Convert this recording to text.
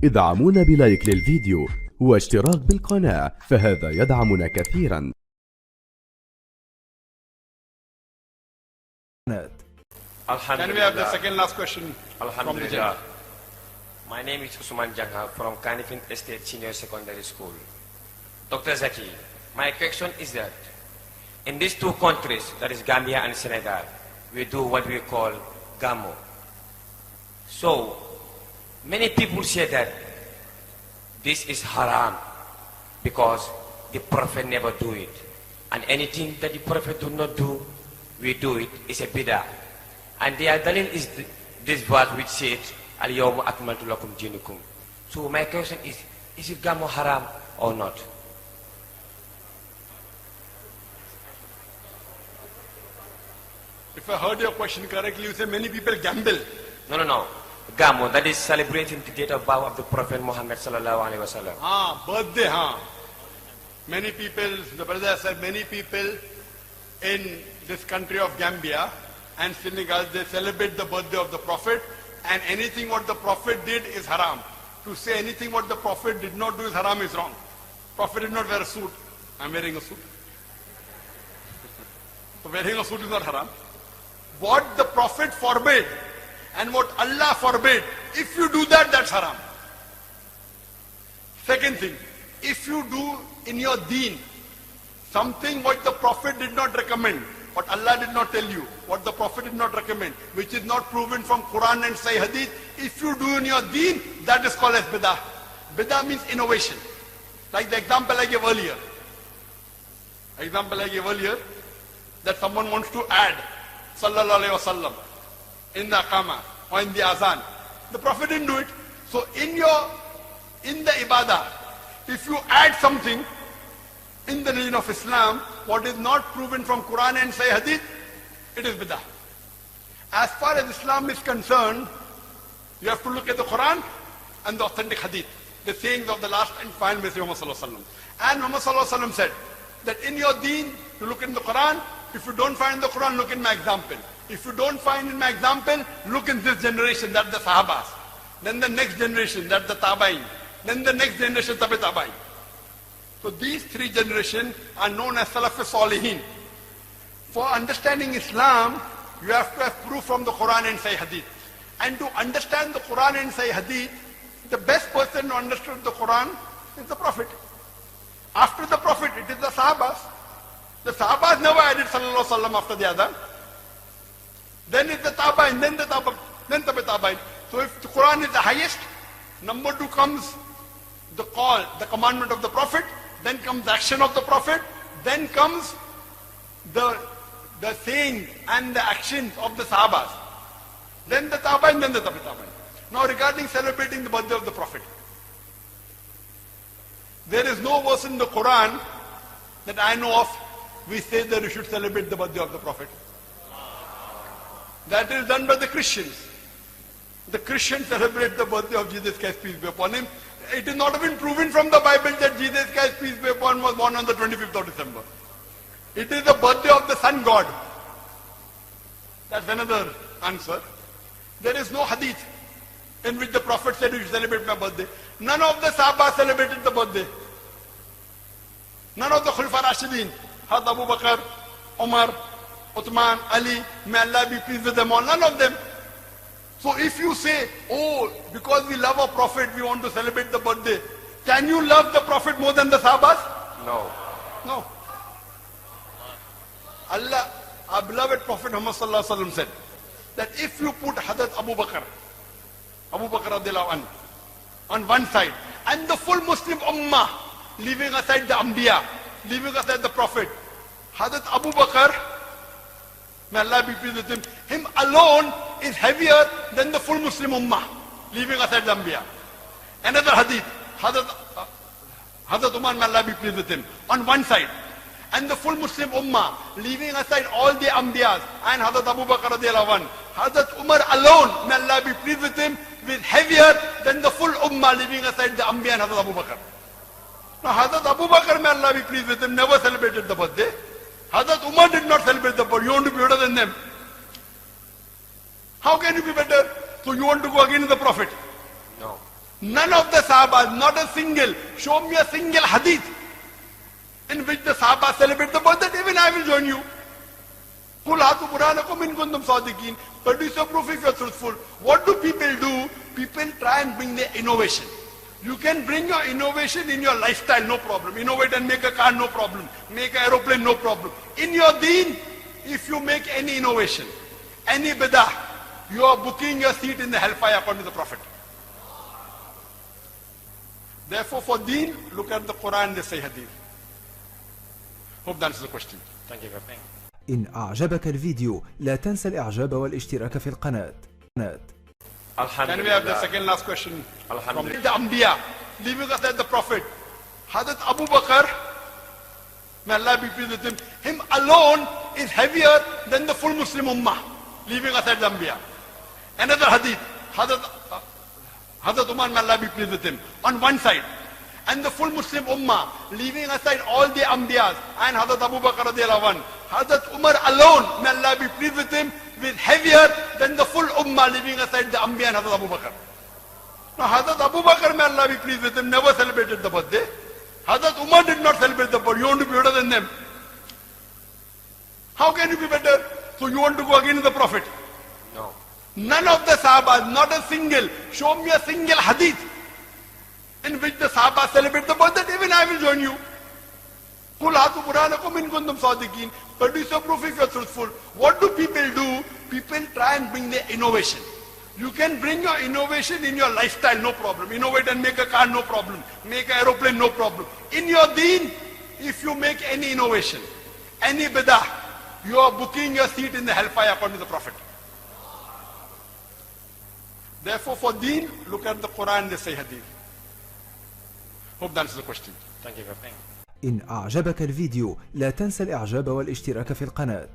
ادعمونا بلايك للفيديو واشتراك بالقناة، فهذا يدعمنا كثيرا. Can we have the second last question? Alhamdulillah. My name is Usman Janga from Kanifing Estate Senior Secondary School. Dr. Zakir, my question is that in these two countries, that is Gambia and Senegal, we do what we call Gamo. So, many people say that this is haram because the Prophet never do it. And anything that the Prophet do not do, we do it, is a bid'ah. And their dalil is this verse which says, Al-yawma akmaltu lakum dinukum. So my question is it Gamo haram or not? If I heard your question correctly, you say many people gamble. No. Gamo, that is celebrating the date of birth of the Prophet Muhammad sallallahu alaihi wasallam. Birthday, Many people, the brother said, many people in this country of Gambia and Senegal, they celebrate the birthday of the Prophet, and anything what the Prophet did is haram. To say anything what the Prophet did not do is haram is wrong. Prophet did not wear a suit. I'm wearing a suit. So wearing a suit is not haram. What the Prophet forbade and what Allah forbade, if you do that, that's haram. Second thing, if you do in your deen something what the Prophet did not recommend, what Allah did not tell you, what the Prophet did not recommend, which is not proven from Quran and Sahih Hadith, if you do in your deen, that is called as bid'ah. Bid'ah means innovation. Like the example I gave earlier. That someone wants to add sallallahu alaihi wasallam in the Aqama or in the Azan. The Prophet didn't do it. So in the ibadah, if you add something in the religion of Islam, what is not proven from Quran and Sahih Hadith, it is bid'ah. As far as Islam is concerned, you have to look at the Quran and the authentic Hadith, the sayings of the last and final Messenger Muhammad sallallahu alaihi wasallam. And Muhammad sallallahu alaihi wasallam said that in your deen, you look in the Quran. If you don't find the Quran, look in my example. If you don't find in my example, look in this generation, that's the Sahabas. Then the next generation, that's the Tabain. Then the next generation, Tabi Tabain. So these three generations are known as Salaf Salihin. For understanding Islam, you have to have proof from the Quran and Sahih Hadith. And to understand the Quran and Sahih Hadith, the best person to understand the Quran is the Prophet. After the Prophet, it is the Sahabas. The Sahabas never added sallallahu alaihi wasallam after the Adhan. Then it's the Tabain, then the Tabain, then Tabi Tabain. So if the Quran is the highest, number two comes the call, the commandment of the Prophet, then comes the action of the Prophet, then comes the saying and the actions of the Sahabas. Then the Tabain, then the Tabi Tabain. Now regarding celebrating the birthday of the Prophet, there is no verse in the Quran that I know of we say that you should celebrate the birthday of the Prophet. That is done by the Christians. The Christians celebrate the birthday of Jesus Christ, peace be upon him. It is not even proven from the Bible that Jesus Christ, peace be upon him, was born on the 25th of December. It is the birthday of the Sun God. That's another answer. There is no hadith in which the Prophet said you should celebrate my birthday. None of the Sahaba celebrated the birthday. None of the Khulafa Rashidin, Hazrat Abu Bakr, Umar, Uthman, Ali, may Allah be pleased with them all, none of them. So if you say, oh, because we love our Prophet, we want to celebrate the birthday, can you love the Prophet more than the Sahabas? No. Allah, our beloved Prophet Muhammad sallallahu alaihi wasallam said that if you put Hazrat Abu Bakr radiallahu anhu on one side and the full Muslim Ummah, leaving aside the Anbiya, leaving aside the Prophet, Hazrat Abu Bakr, may Allah be pleased with him alone is heavier than the full Muslim Ummah, leaving aside the Anbiya. Another hadith, Hazrat Umar, may Allah be pleased with him, on one side, and the full Muslim Ummah, leaving aside all the Anbiyas, and Hazrat Abu Bakr radiallahu anhu, Hazrat Umar alone, may Allah be pleased with him, is heavier than the full Ummah, leaving aside the Anbiya and Hazrat Abu Bakr. Now Hazrat Abu Bakr, may Allah be pleased with him, never celebrated the birthday. Hazrat Umar did not celebrate the birthday. You want to be better than them. How can you be better? So you want to go against the Prophet? No. None of the Sahabas, not a single, show me a single hadith in which the Sahabas celebrate the birthday. Even I will join you. Qul hatu burhanakum in kuntum sadiqin. Produce your proof if you are truthful. What do people do? People try and bring their innovation. You can bring your innovation in your lifestyle, no problem. Innovate and make a car, no problem. Make an aeroplane, no problem. In your deen, if you make any innovation, any bidah, you are booking your seat in the hellfire according to the Prophet. Therefore, for deen, look at the Quran, they say hadith. Hope that answers the question. Thank you very much. إن أعجبك الفيديو لا تنسى الإعجاب والاشتراك في القناة. Can we have the second last question? From the Anbiya, leaving aside the Prophet. Hazrat Abu Bakr, may Allah be pleased with him alone is heavier than the full Muslim Ummah, leaving aside the Anbiya. Another hadith, Hazrat Umar, may Allah be pleased with him, on one side. And the full Muslim Ummah, leaving aside all the Anbiyas, and Hazrat Abu Bakr radiallahu anhu. Hazrat Umar alone, may Allah be pleased with him, with heavier than the full Ummah, leaving aside the Anbiya and Hazrat Abu Bakr. Now Hazrat Abu Bakr, may Allah be pleased with him, never celebrated the birthday. Hazrat Umar did not celebrate the birthday. You want to be better than them? How can you be better? So you want to go against the Prophet? No. None of the Sahabas, not a single, show me a single hadith in which the Sahabas celebrate the birthday. Even I will join you. Qul hatu burhanakum in kuntum sadiqin. Produce your proof if you are truthful. What do people do? People try and bring their innovation. You can bring your innovation in your lifestyle, no problem. Innovate and make a car, no problem. Make an aeroplane, no problem. In your deen, if you make any innovation, any bidah, you are booking your seat in the hellfire according to the Prophet. Therefore, for deen, look at the Quran, they say hadith. Hope that answers the question. Thank you very much. إن أعجبك الفيديو لا تنسى الإعجاب والاشتراك في القناة.